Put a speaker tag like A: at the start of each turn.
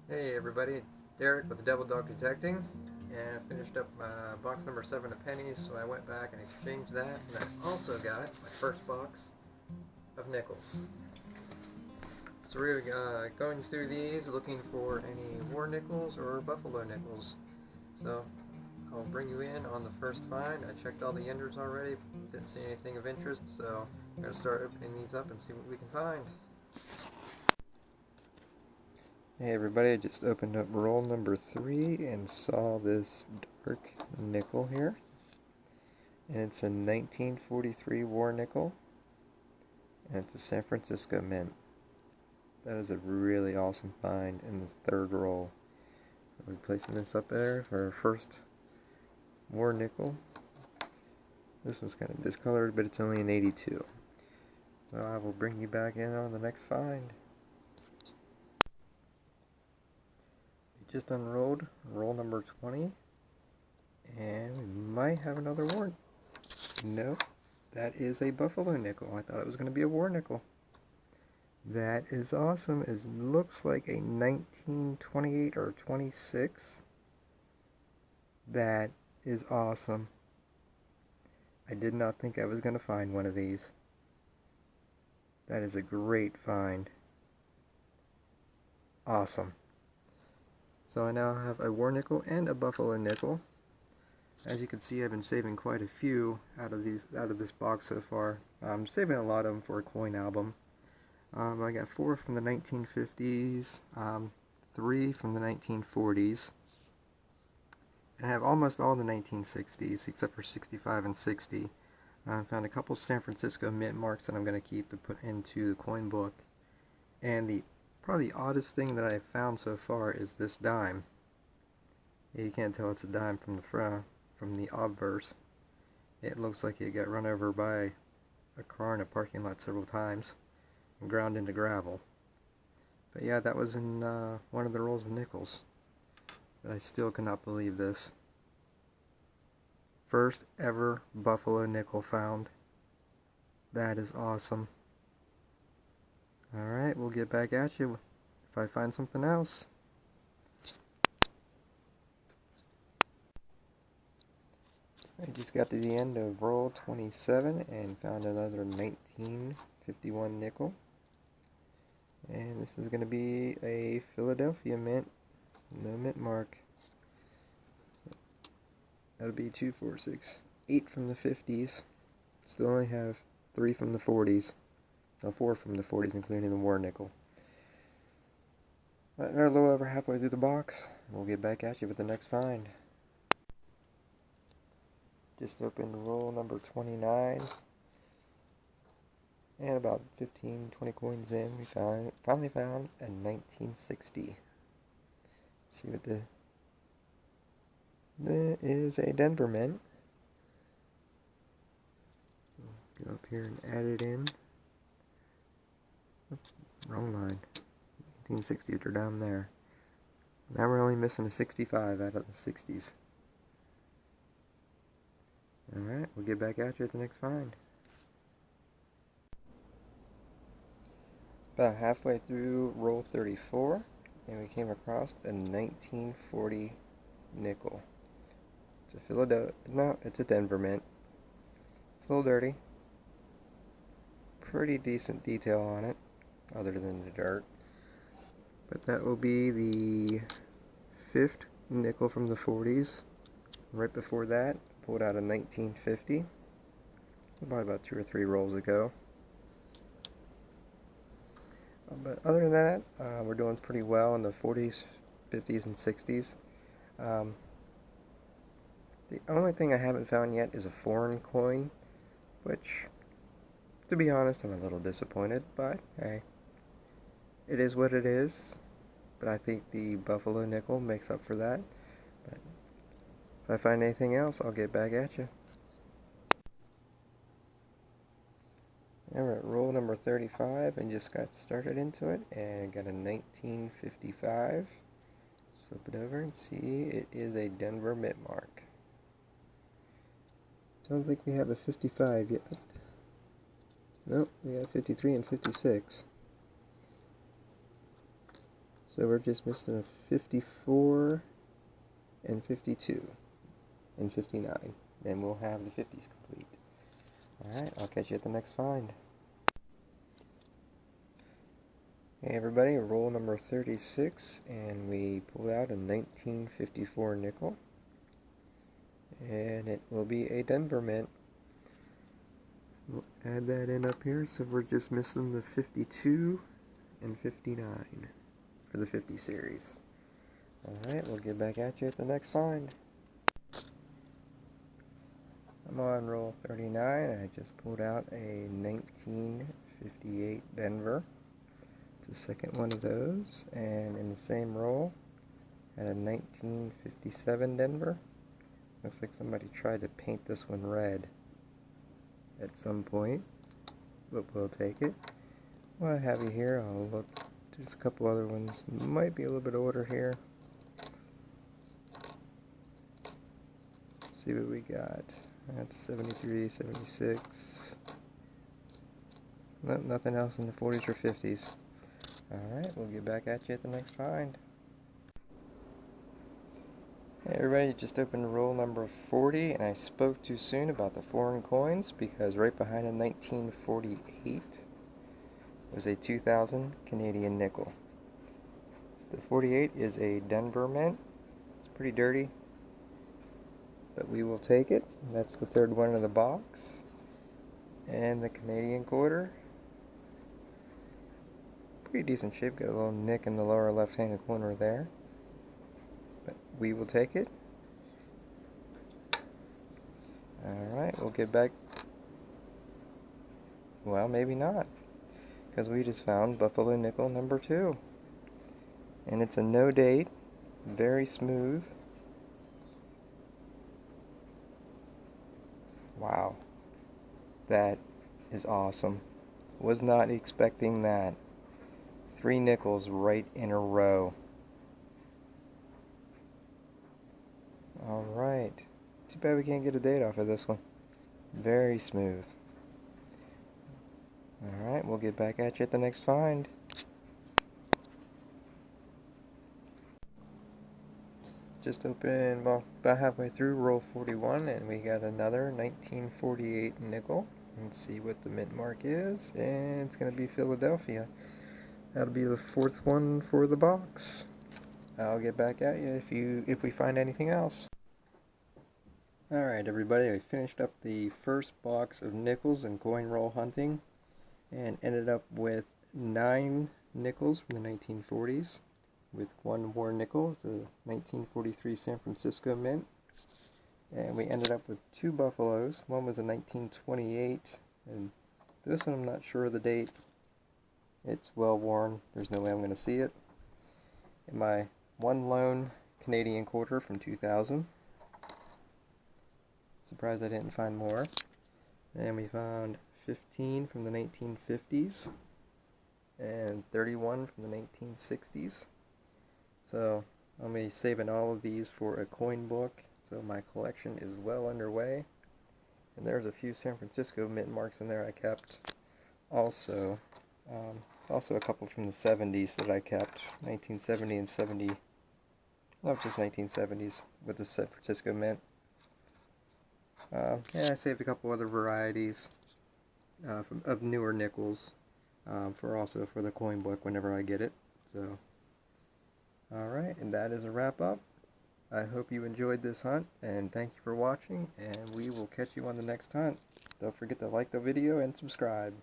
A: Hey everybody, it's Derek with Devil Dog Detecting, and I finished up box number 7 of pennies, so I went back and exchanged that, and I also got my first box of nickels. So we're going through these, looking for any war nickels or buffalo nickels. So I'll bring you in on the first find. I checked all the enders already, didn't see anything of interest, so I'm going to start opening these up and see what we can find. Hey everybody, I just opened up roll number 3 and saw this dark nickel here. And it's a 1943 war nickel. And it's a San Francisco mint. That is a really awesome find in this third roll. So we're placing this up there for our first war nickel. This one's kind of discolored, but it's only an 82. So I will bring you back in on the next find. Just unrolled roll number 20, and we might have another war. No, that is a buffalo nickel. I thought it was going to be a war nickel. That is awesome. It looks like a 1928 or 26. That is awesome. I did not think I was going to find one of these. That is a great find. Awesome. So I now have a war nickel and a buffalo nickel. As you can see, I've been saving quite a few out of this box so far. I'm saving a lot of them for a coin album. I got 4 from the 1950s, 3 from the 1940s, and I have almost all the 1960s except for 65 and 60. I found a couple San Francisco mint marks that I'm going to keep to put into the coin book. And probably the oddest thing that I've found so far is this dime. You can't tell it's a dime from the obverse. It looks like it got run over by a car in a parking lot several times and ground into gravel. But yeah, that was in one of the rolls of nickels. But I still cannot believe this. First ever buffalo nickel found. That is awesome. Alright, we'll get back at you if I find something else. I just got to the end of roll 27 and found another 1951 nickel. And this is going to be a Philadelphia mint. No mint mark. That'll be 2, 4, 6, 8 from the 50s. Still only have 3 from the 40s. No, 4 from the 40s, including the war nickel. But we're a little over halfway through the box. We'll get back at you with the next find. Just opened roll number 29. And about 15, 20 coins in, we finally found a 1960. Let's see what that is. A Denver mint. Go up here and add it in. Oops, wrong line. 1960s are down there. Now we're only missing a 65 out of the 60s. Alright, we'll get back at you at the next find. About halfway through roll 34, and we came across a 1940 nickel. It's a Philadelphia, no, it's a Denver mint. It's a little dirty. Pretty decent detail on it, other than the dirt. But that will be the 5th nickel from the 40s. Right before that, pulled out a 1950. About 2 or 3 rolls ago. But other than that, we're doing pretty well in the 40s, 50s, and 60s. The only thing I haven't found yet is a foreign coin, which, to be honest, I'm a little disappointed, but hey, it is what it is. But I think the buffalo nickel makes up for that. But if I find anything else, I'll get back at you. Alright, roll number 35, and just got started into it, and got a 1955. Flip it over and see, it is a Denver mint mark. Don't think we have a 55 yet. Nope, we have 53 and 56. So we're just missing a 54 and 52 and 59. And we'll have the 50s complete. Alright, I'll catch you at the next find. Hey everybody, roll number 36, and we pulled out a 1954 nickel. And it will be a Denver Mint. So we'll add that in up here, so we're just missing the 52 and 59 for the 50 series. Alright, we'll get back at you at the next find. I'm on roll 39, I just pulled out a 1958 Denver. It's the second one of those, and in the same roll, I had a 1957 Denver. Looks like somebody tried to paint this one red at some point, but we'll take it. While I have you here, I'll look. There's a couple other ones, might be a little bit older here. See what we got. That's 73, 76. Nope, nothing else in the 40s or 50s. Alright, we'll get back at you at the next find. Hey everybody, just opened roll number 40, and I spoke too soon about the foreign coins because right behind a 1948 was a 2000 Canadian nickel. The 48 is a Denver Mint. It's pretty dirty, but we will take it. That's the third one in the box. And the Canadian quarter. Pretty decent shape, got a little nick in the lower left hand corner there. But we will take it. Alright, we'll get back. Well, maybe not. Because we just found Buffalo Nickel number 2. And it's a no date, very smooth. Wow. That is awesome. Was not expecting that. 3 nickels right in a row. Alright. Too bad we can't get a date off of this one. Very smooth. Alright, we'll get back at you at the next find. Just opened, well, about halfway through roll 41, and we got another 1948 nickel. Let's see what the mint mark is, and it's going to be Philadelphia. That'll be the 4th one for the box. I'll get back at you if we find anything else. Alright everybody, I finished up the first box of nickels and coin roll hunting and ended up with 9 nickels from the 1940s with 1 more nickel, the 1943 San Francisco Mint. And we ended up with 2 buffaloes. One was a 1928, and this one I'm not sure of the date. It's well worn. There's no way I'm going to see it. And my 1 lone Canadian quarter from 2000. Surprised I didn't find more. And we found 15 from the 1950s and 31 from the 1960s. So I'll be saving all of these for a coin book. So my collection is well underway. And there's a few San Francisco mint marks in there I kept. Also a couple from the 70s that I kept, 1970 and 70, not just 1970s with the San Francisco Mint. Yeah, I saved a couple other varieties of newer nickels for the coin book whenever I get it. So, alright, and that is a wrap up. I hope you enjoyed this hunt, and thank you for watching, and we will catch you on the next hunt. Don't forget to like the video and subscribe.